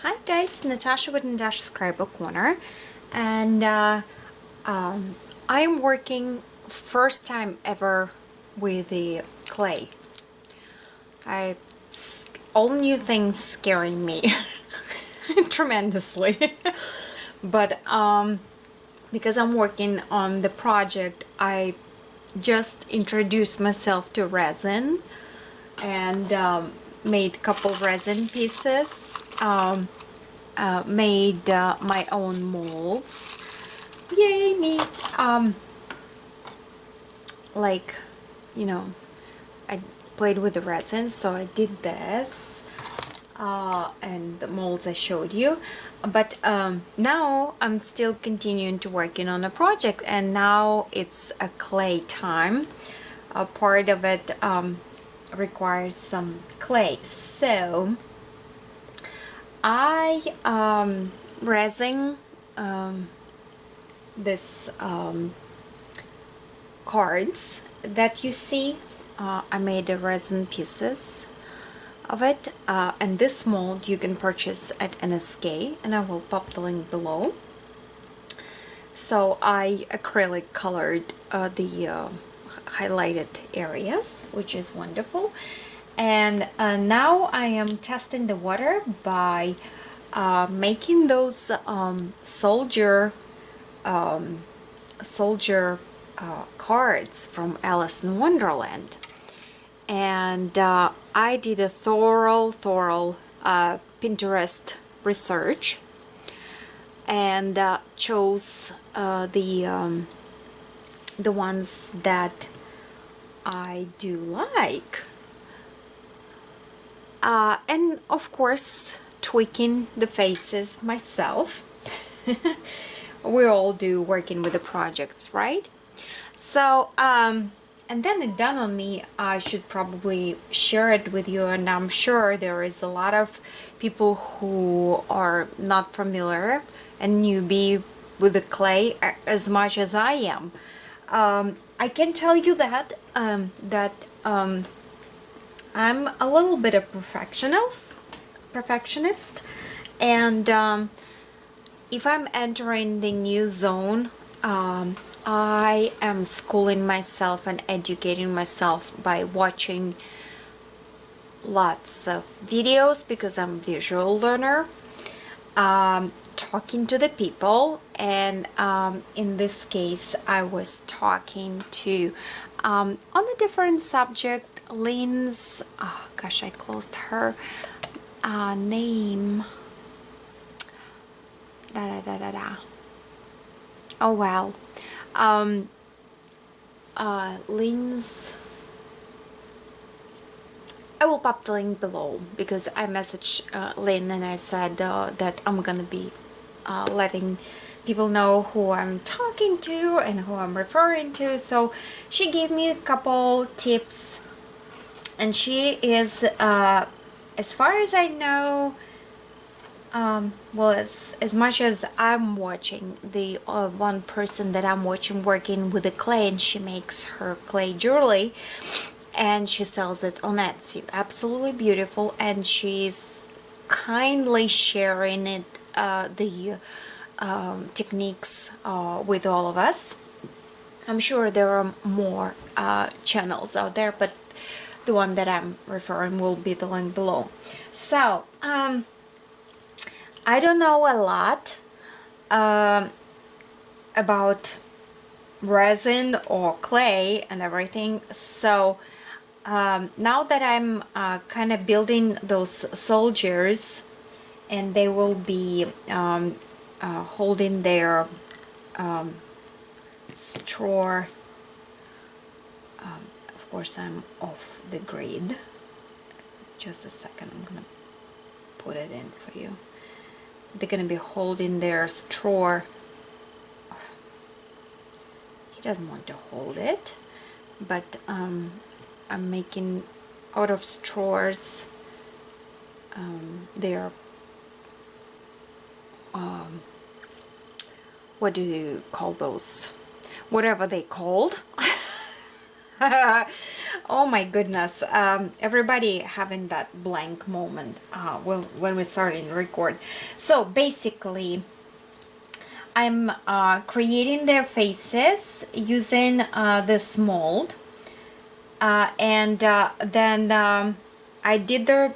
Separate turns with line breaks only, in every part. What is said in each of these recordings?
Hi guys, Natasha with Natasha'Scrapbookorner, and I'm working first time ever with the clay. I all new things scaring me tremendously, but because I'm working on the project, I just introduced myself to resin and made a couple resin pieces. Made my own molds. Yay me! Like, you know, I played with the resin, so I did this and the molds I showed you. But now I'm still continuing to working on a project, and now it's a clay time. A part of it requires some clay, so I resin this cards that you see. I made the resin pieces of it, and this mold you can purchase at NSK, and I will pop the link below. So I acrylic colored the highlighted areas, which is wonderful. And now I am testing the water by making those soldier cards from Alice in Wonderland. And I did a thorough Pinterest research and chose the ones that I do like. And of course, tweaking the faces myself. We all do working with the projects, right? So, and then it dawned on me, I should probably share it with you, and I'm sure there is a lot of people who are not familiar and newbie with the clay as much as I am. I can tell you that I'm a little bit of perfectionist, and if I'm entering the new zone, I am schooling myself and educating myself by watching lots of videos because I'm a visual learner, talking to the people, and in this case I was talking to on a different subject, Lynn's, oh gosh, I closed her name. Oh well. Lynn's, I will pop the link below because I messaged Lynn and I said that I'm gonna be letting people know who I'm talking to and who I'm referring to. So she gave me a couple tips, and she is, as far as I know, well, as much as I'm watching, the one person that I'm watching working with the clay, and she makes her clay jewelry and she sells it on Etsy. Absolutely beautiful, and she's kindly sharing it, the techniques with all of us. I'm sure there are more channels out there, but the one that I'm referring will be the link below. So I don't know a lot about resin or clay and everything, so now that I'm kind of building those soldiers, and they will be holding their straw. Of course, I'm off the grid. Just a second, I'm gonna put it in for you. They're gonna be holding their straw. He doesn't want to hold it, but I'm making out of straws their what do you call those? Whatever they called. Oh my goodness. Everybody having that blank moment when we started record. So basically, I'm creating their faces using this mold. And then I did the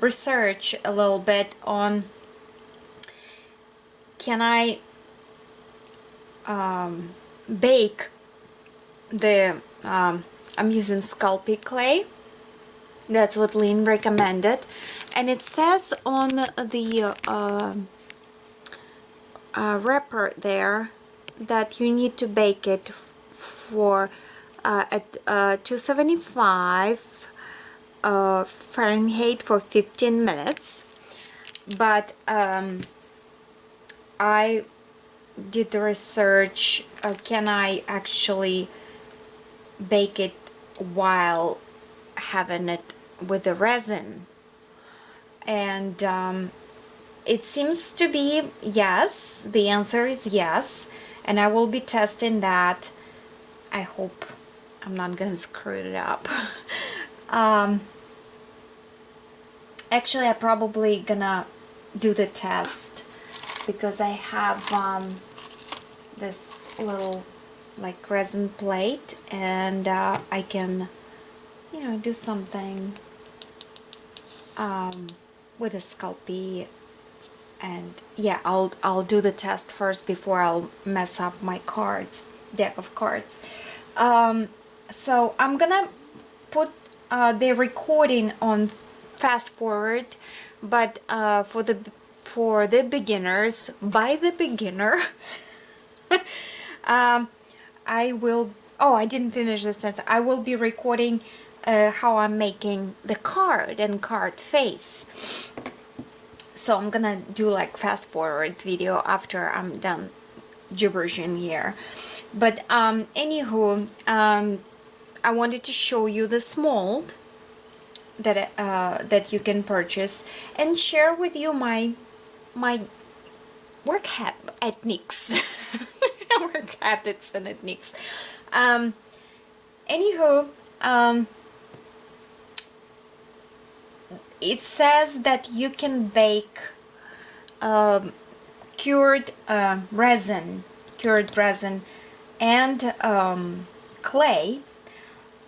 research a little bit on, can I bake the I'm using Sculpey clay. That's what Lynn recommended, and it says on the wrapper there that you need to bake it for at 275 Fahrenheit for 15 minutes. But I did the research, can I actually bake it while having it with the resin? And it seems to be yes. The answer is yes, and I will be testing that. I hope I'm not gonna screw it up. Actually, I'm probably gonna do the test because I have this little like resin plate, and I can, you know, do something with a Sculpey. And yeah, I'll do the test first before I'll mess up my deck of cards. So I'm gonna put the recording on fast forward, but for the beginners, by the beginner, I will. Oh, I didn't finish the sentence. I will be recording how I'm making the card and card face. So I'm gonna do like fast forward video after I'm done gibberishing here. But anywho, I wanted to show you this mold that that you can purchase and share with you my work techniques, work habits and techniques. Anywho, it says that you can bake cured resin and clay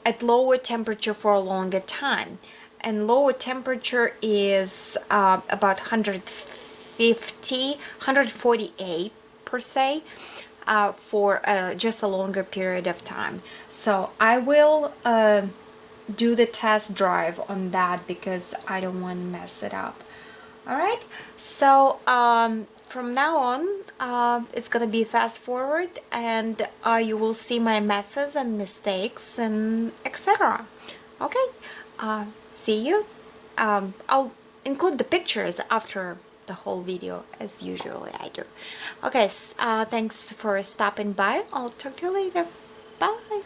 at lower temperature for a longer time. And lower temperature is about 148 per se, for just a longer period of time. So I will do the test drive on that because I don't want to mess it up. Alright, so from now on it's gonna be fast forward, and you will see my messes and mistakes and etc. Okay, see you. I'll include the pictures after the whole video as usually I do. Okay, thanks for stopping by. I'll talk to you later. Bye.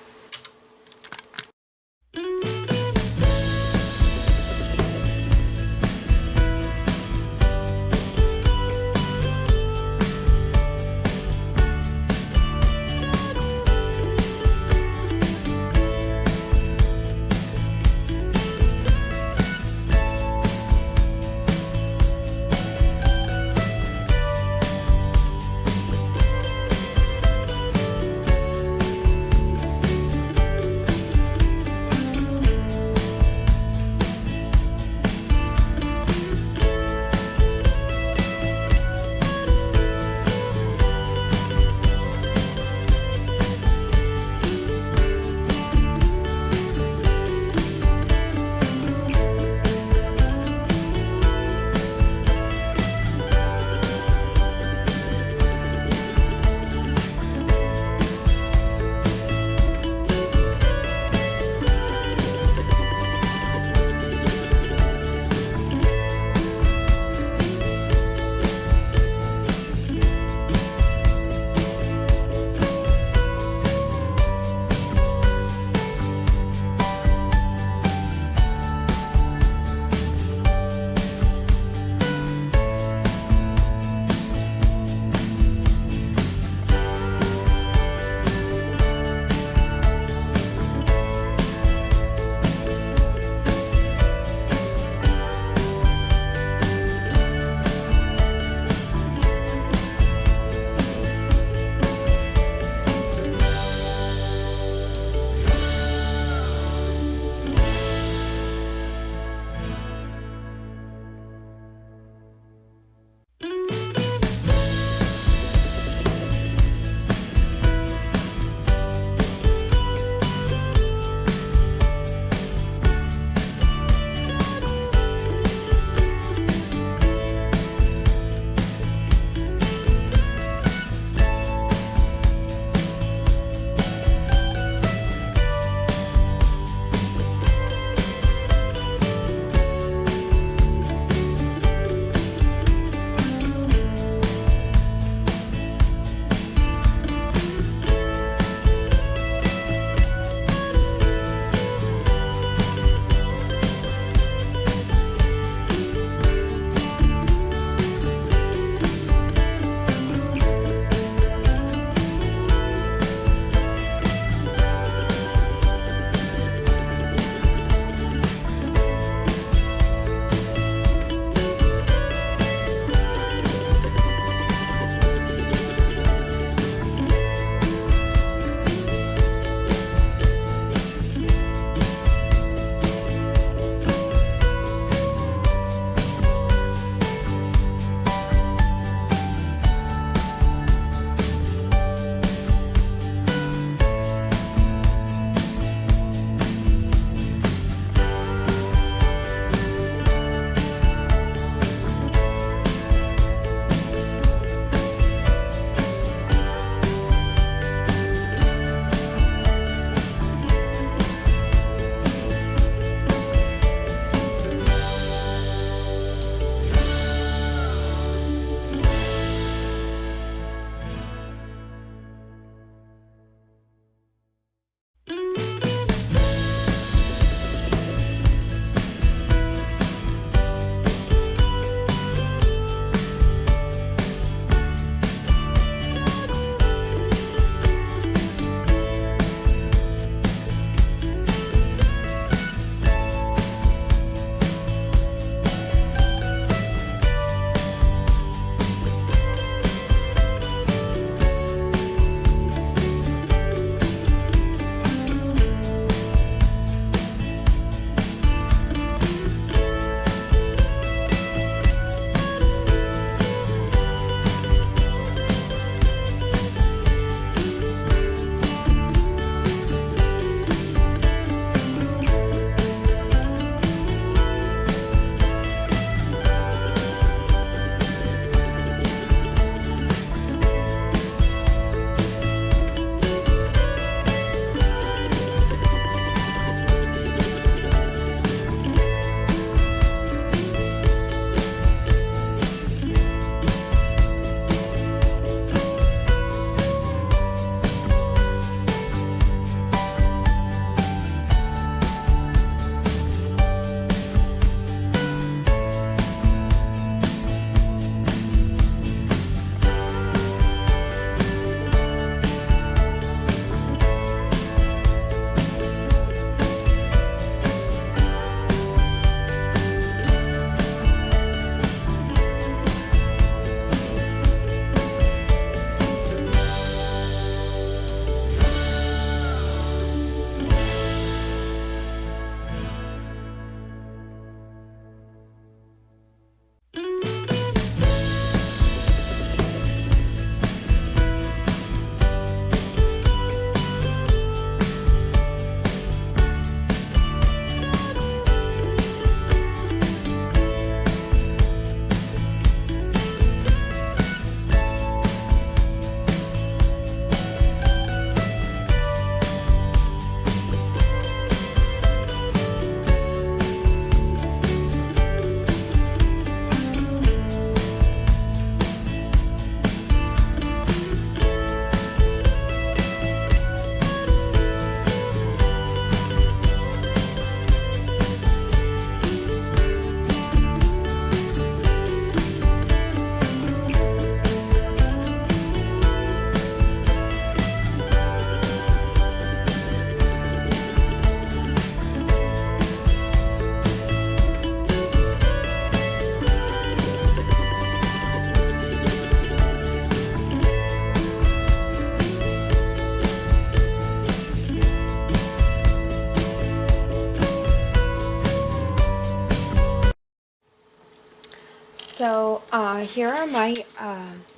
So here are my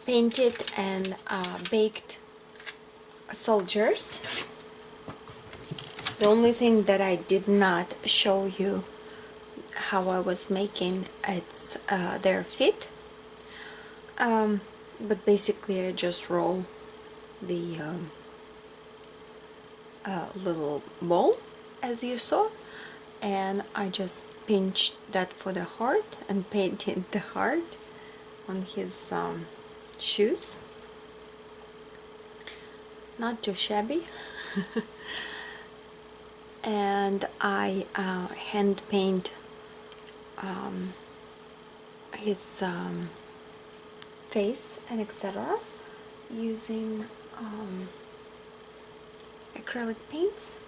painted and baked soldiers. The only thing that I did not show you how I was making, it's their feet. But basically I just roll the little ball as you saw, and I just pinched that for the heart and painted the heart on his shoes. Not too shabby. And I hand paint his face and etc. using acrylic paints.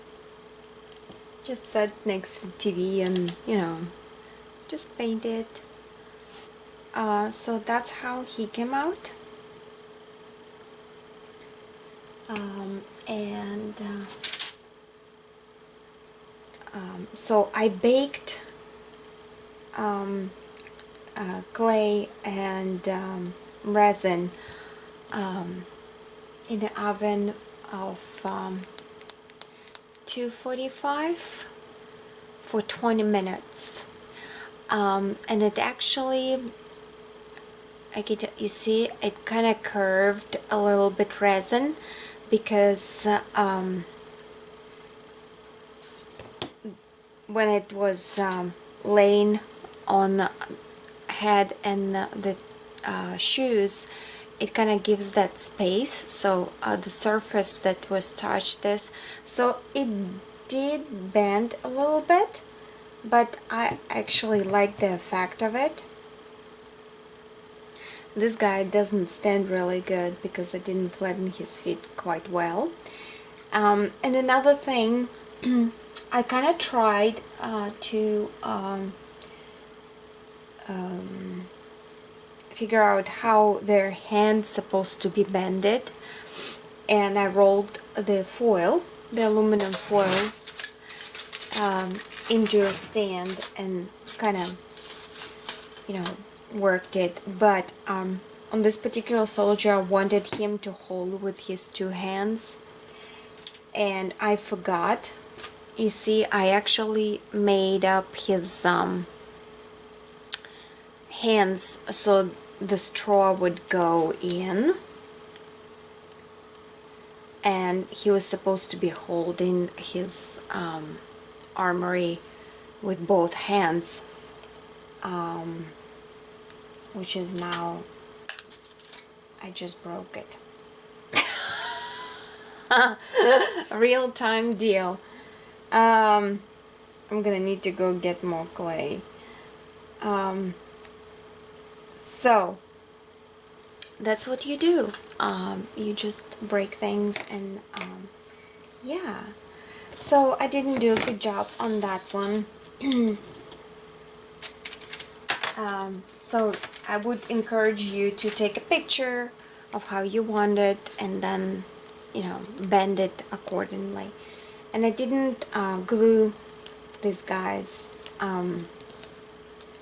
Just sat next to the TV and, you know, just paint it. So that's how he came out. So I baked clay and resin in the oven of 245 for 20 minutes. And it actually, you see, it kind of curved a little bit resin because when it was laying on the head and the shoes, it kind of gives that space, so the surface that was touched this, so it did bend a little bit, but I actually like the effect of it. This guy doesn't stand really good because I didn't flatten his feet quite well. And another thing, I kind of tried to figure out how their hands supposed to be bended, and I rolled the foil, the aluminum foil, into a stand and kind of, you know, worked it. But on this particular soldier, I wanted him to hold with his two hands, and I forgot. You see, I actually made up his hands so the straw would go in, and he was supposed to be holding his armory with both hands, which is now, I just broke it. A real-time deal. I'm gonna need to go get more clay. So that's what you do. You just break things, and yeah. So I didn't do a good job on that one. So I would encourage you to take a picture of how you want it, and then, you know, bend it accordingly. And I didn't glue this guy's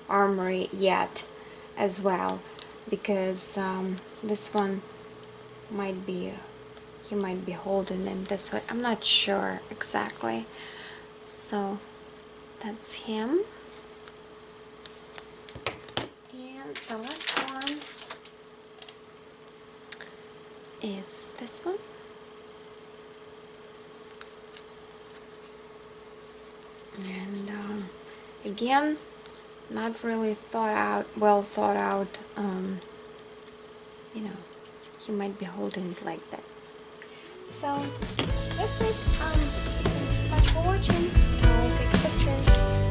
armory yet as well, because this one might be, he might be holding it this way. I'm not sure exactly. So that's him. And the last one is this one. And again, not really well thought out. You know, you might be holding it like this. So that's it. Thank you so much for watching. I'll take pictures.